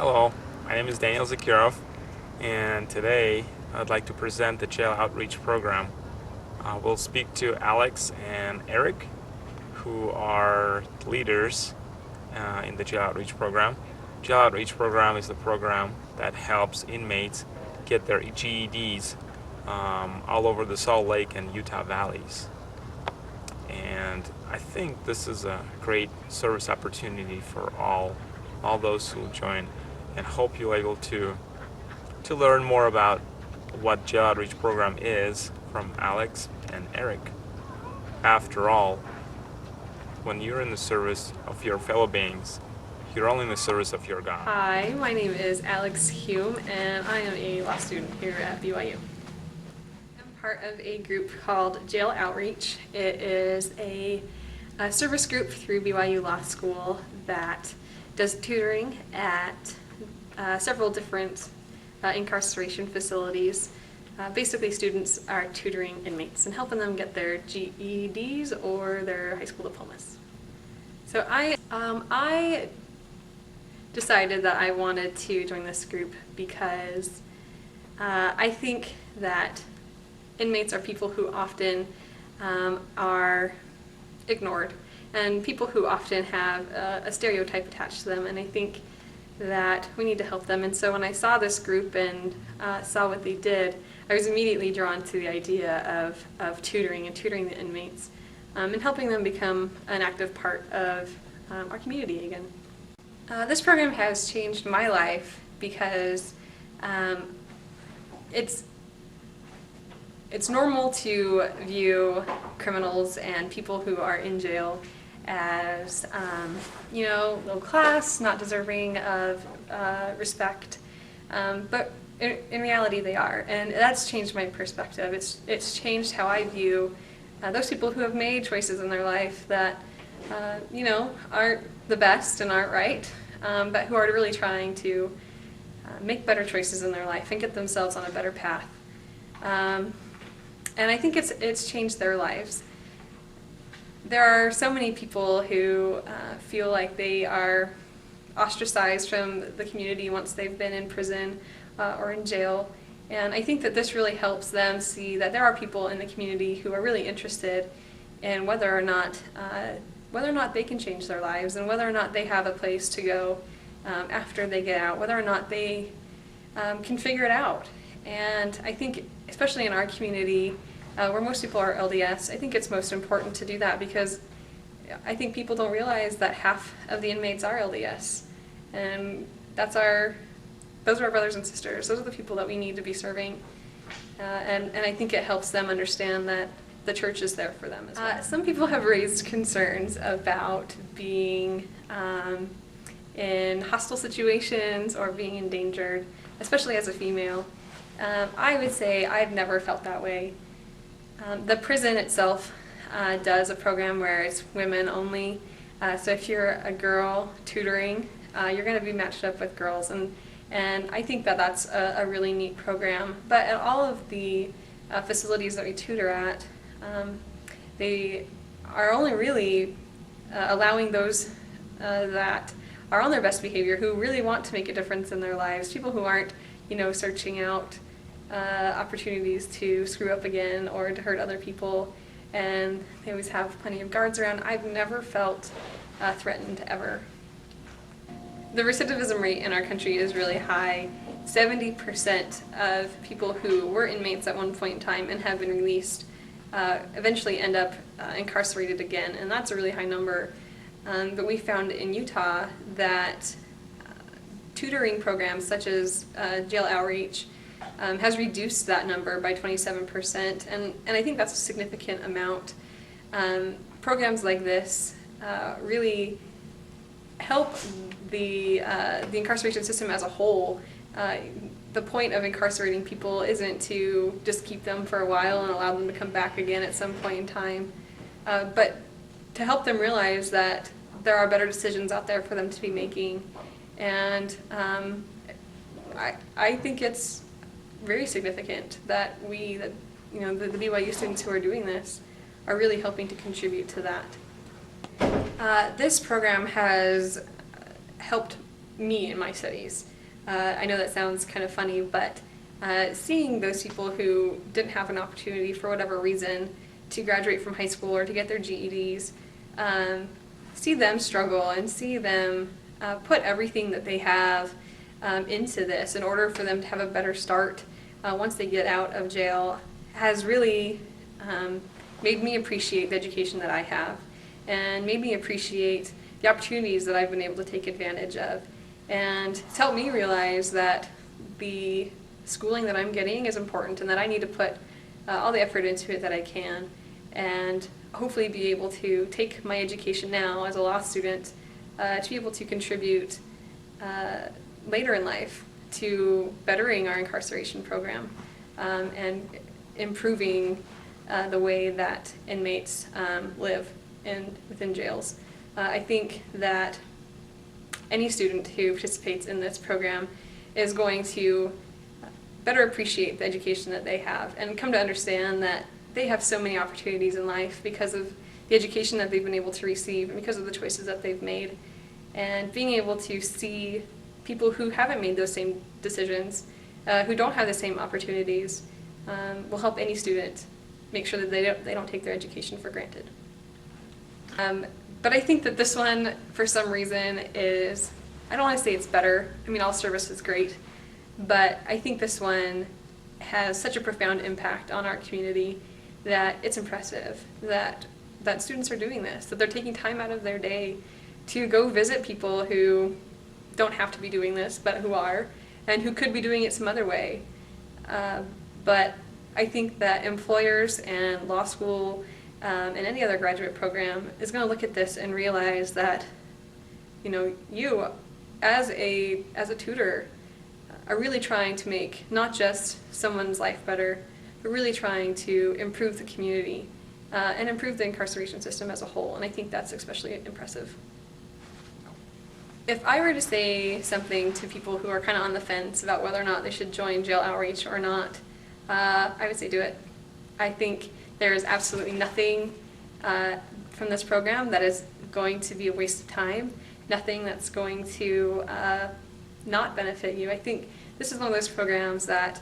Hello, my name is Daniel Zakirov, and today I'd like to present the Jail Outreach program. We'll speak to Alex and Eric, who are leaders in the Jail Outreach program. Jail Outreach program is the program that helps inmates get their GEDs all over the Salt Lake and Utah valleys. And I think this is a great service opportunity for all those who join, and hope you're able to learn more about what Jail Outreach program is from Alex and Eric. After all, when you're in the service of your fellow beings, you're only in the service of your God. Hi, my name is Alex Hume, and I am a law student here at BYU. I'm part of a group called Jail Outreach. It is a service group through BYU Law School that does tutoring at several different incarceration facilities. Basically, students are tutoring inmates and helping them get their GEDs or their high school diplomas. So I decided that I wanted to join this group because I think that inmates are people who often are ignored, and people who often have a stereotype attached to them, and I think that we need to help them. And so when I saw this group and saw what they did, I was immediately drawn to the idea of tutoring the inmates and helping them become an active part of our community again. This program has changed my life because it's normal to view criminals and people who are in jail as, low class, not deserving of respect, but in reality they are, and that's changed my perspective. It's changed how I view those people who have made choices in their life that, aren't the best and aren't right, but who are really trying to make better choices in their life and get themselves on a better path. And I think it's changed their lives. There are so many people who feel like they are ostracized from the community once they've been in prison or in jail, and I think that this really helps them see that there are people in the community who are really interested in whether or not they can change their lives, and whether or not they have a place to go after they get out, whether or not they can figure it out. And I think, especially in our community, where most people are LDS, I think it's most important to do that, because I think people don't realize that half of the inmates are LDS, and those are our brothers and sisters. Those are the people that we need to be serving, and I think it helps them understand that the church is there for them as well. Some people have raised concerns about being in hostile situations or being endangered, especially as a female. I would say I've never felt that way. The prison itself does a program where it's women only. So if you're a girl tutoring, you're going to be matched up with girls, and I think that that's a really neat program. But at all of the facilities that we tutor at, they are only really allowing those that are on their best behavior, who really want to make a difference in their lives, people who aren't, searching out opportunities to screw up again or to hurt other people, and they always have plenty of guards around. I've never felt threatened ever. The recidivism rate in our country is really high. 70% of people who were inmates at one point in time and have been released eventually end up incarcerated again, and that's a really high number. But we found in Utah that tutoring programs such as Jail Outreach has reduced that number by 27%, and I think that's a significant amount. Programs like this really help the incarceration system as a whole. The point of incarcerating people isn't to just keep them for a while and allow them to come back again at some point in time, but to help them realize that there are better decisions out there for them to be making. And I think it's very significant that the BYU students who are doing this are really helping to contribute to that. This program has helped me in my studies. I know that sounds kind of funny, but seeing those people who didn't have an opportunity for whatever reason to graduate from high school or to get their GEDs, see them struggle and see them put everything that they have into this in order for them to have a better start once they get out of jail has really made me appreciate the education that I have and made me appreciate the opportunities that I've been able to take advantage of. And it's helped me realize that the schooling that I'm getting is important and that I need to put all the effort into it that I can and hopefully be able to take my education now as a law student to be able to contribute later in life to bettering our incarceration program and improving the way that inmates live within jails. I think that any student who participates in this program is going to better appreciate the education that they have and come to understand that they have so many opportunities in life because of the education that they've been able to receive and because of the choices that they've made. And being able to see people who haven't made those same decisions, who don't have the same opportunities, will help any student make sure that they don't take their education for granted. But I think that this one, for some reason, is, I don't want to say it's better. I mean, all service is great, but I think this one has such a profound impact on our community that it's impressive that students are doing this, that they're taking time out of their day to go visit people who don't have to be doing this, but who are, and who could be doing it some other way. But I think that employers and law school and any other graduate program is going to look at this and realize that, you as a tutor are really trying to make not just someone's life better, but really trying to improve the community and improve the incarceration system as a whole. And I think that's especially impressive. If I were to say something to people who are kind of on the fence about whether or not they should join Jail Outreach or not, I would say do it. I think there is absolutely nothing from this program that is going to be a waste of time, nothing that's going to not benefit you. I think this is one of those programs that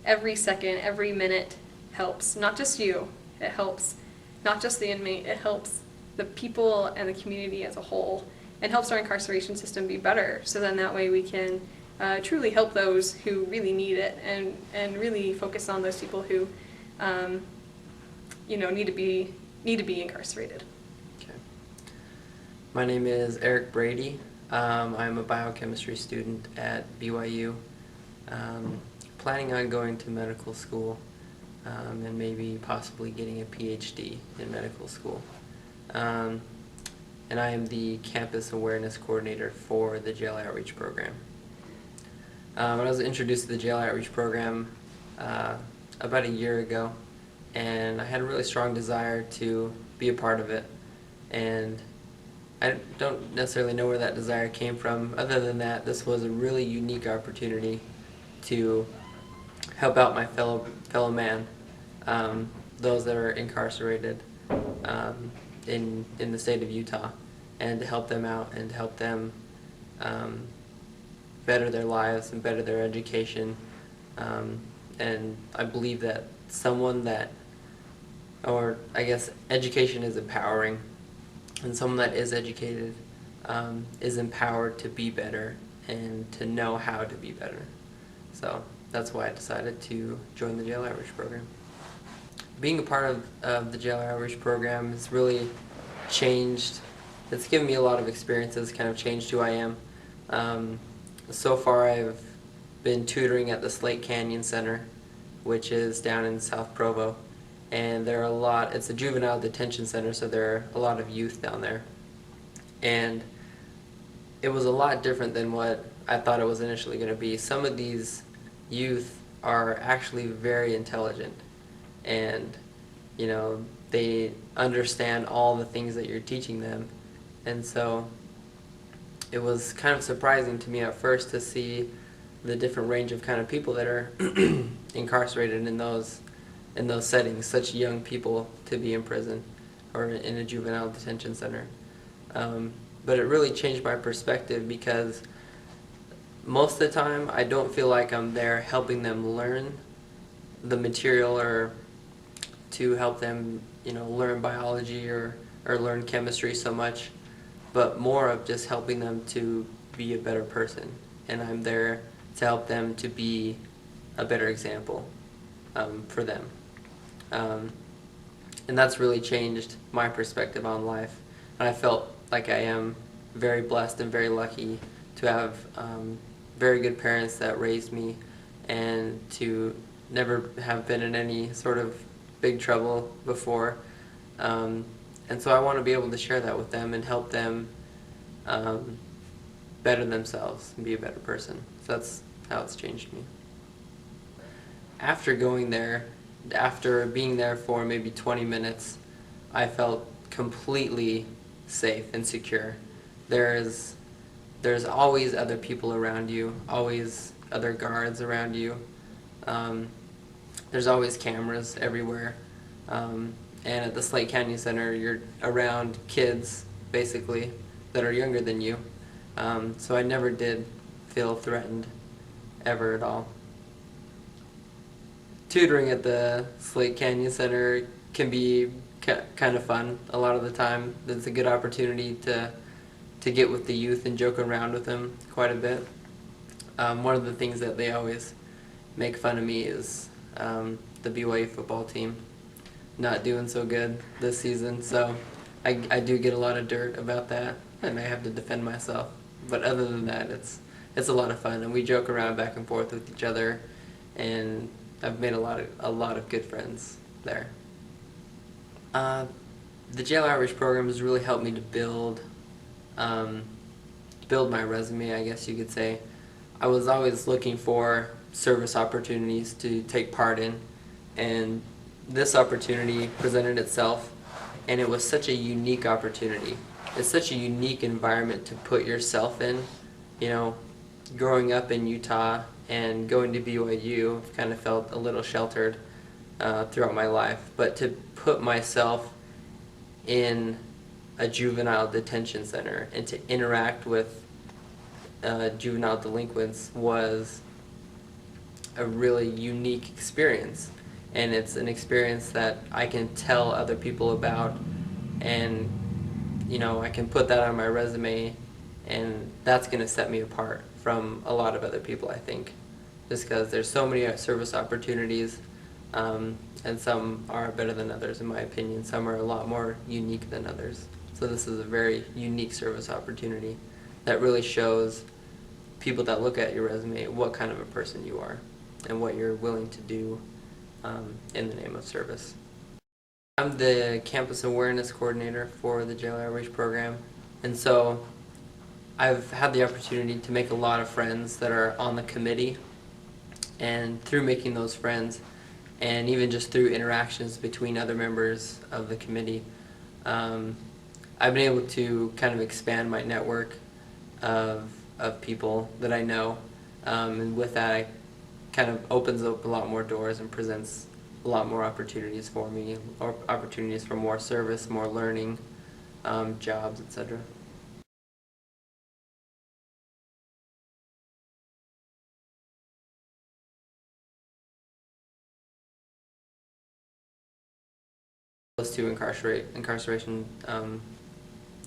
every second, every minute helps, not just you, it helps not just the inmate, it helps the people and the community as a whole, and helps our incarceration system be better, so then that way we can truly help those who really need it and really focus on those people who need to be incarcerated. Okay. My name is Eric Brady. I'm a biochemistry student at BYU. Planning on going to medical school and maybe possibly getting a PhD in medical school. And I am the campus awareness coordinator for the Jail Outreach program. I was introduced to the Jail Outreach program about a year ago, and I had a really strong desire to be a part of it. And I don't necessarily know where that desire came from, other than that this was a really unique opportunity to help out my fellow man, those that are incarcerated in the state of Utah, and to help them out and to help them better their lives and better their education. And I believe that education is empowering, and someone that is educated is empowered to be better and to know how to be better. So that's why I decided to join the Jail Outreach program. Being a part of the Jail Outreach program has really changed. It's given me a lot of experiences, kind of changed who I am. So far I've been tutoring at the Slate Canyon Center, which is down in South Provo. And it's a juvenile detention center, so there are a lot of youth down there. And it was a lot different than what I thought it was initially going to be. Some of these youth are actually very intelligent, and they understand all the things that you're teaching them. And so it was kind of surprising to me at first to see the different range of kind of people that are incarcerated in those settings, such young people to be in prison or in a juvenile detention center. But it really changed my perspective, because most of the time, I don't feel like I'm there helping them learn the material or to help them, learn biology or learn chemistry so much, but more of just helping them to be a better person. And I'm there to help them to be a better example for them. And that's really changed my perspective on life. And I felt like I am very blessed and very lucky to have very good parents that raised me and to never have been in any sort of big trouble before. And so I want to be able to share that with them and help them better themselves and be a better person. So that's how it's changed me. After going there, after being there for maybe 20 minutes, I felt completely safe and secure. There's always other people around you, always other guards around you. There's always cameras everywhere. And at the Slate Canyon Center, you're around kids, basically, that are younger than you. So I never did feel threatened, ever at all. Tutoring at the Slate Canyon Center can be kind of fun a lot of the time. It's a good opportunity to get with the youth and joke around with them quite a bit. One of the things that they always make fun of me is the BYU football team not doing so good this season, so I do get a lot of dirt about that, and I have to defend myself. But other than that, it's a lot of fun, and we joke around back and forth with each other, and I've made a lot of good friends there. The Jail Outreach program has really helped me to build my resume, I guess you could say. I was always looking for service opportunities to take part in, and this opportunity presented itself, and it was such a unique opportunity. It's such a unique environment to put yourself in. Growing up in Utah and going to BYU, I've kind of felt a little sheltered throughout my life, but to put myself in a juvenile detention center and to interact with juvenile delinquents was a really unique experience, and it's an experience that I can tell other people about, and I can put that on my resume, and that's going to set me apart from a lot of other people, I think, just because there's so many service opportunities, and some are better than others, in my opinion. Some are a lot more unique than others. So this is a very unique service opportunity that really shows people that look at your resume what kind of a person you are and what you're willing to do in the name of service. I'm the campus awareness coordinator for the Jail Outreach program, and so I've had the opportunity to make a lot of friends that are on the committee, and through making those friends and even just through interactions between other members of the committee, I've been able to kind of expand my network of people that I know, and with that it kind of opens up a lot more doors and presents a lot more opportunities for me, or opportunities for more service, more learning, jobs, etc. Those two incarceration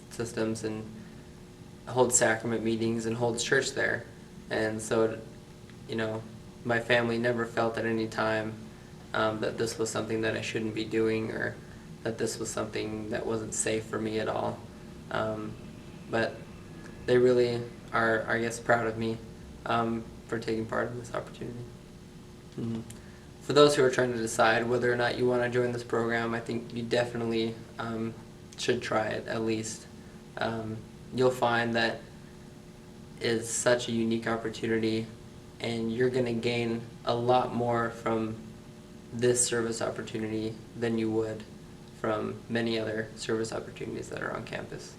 systems, and hold sacrament meetings and holds church there, and so my family never felt at any time that this was something that I shouldn't be doing, or that this was something that wasn't safe for me at all. But they really are, I guess, proud of me for taking part in this opportunity. Mm-hmm. For those who are trying to decide whether or not you want to join this program, I think you definitely should try it at least. You'll find that it's such a unique opportunity, and you're going to gain a lot more from this service opportunity than you would from many other service opportunities that are on campus.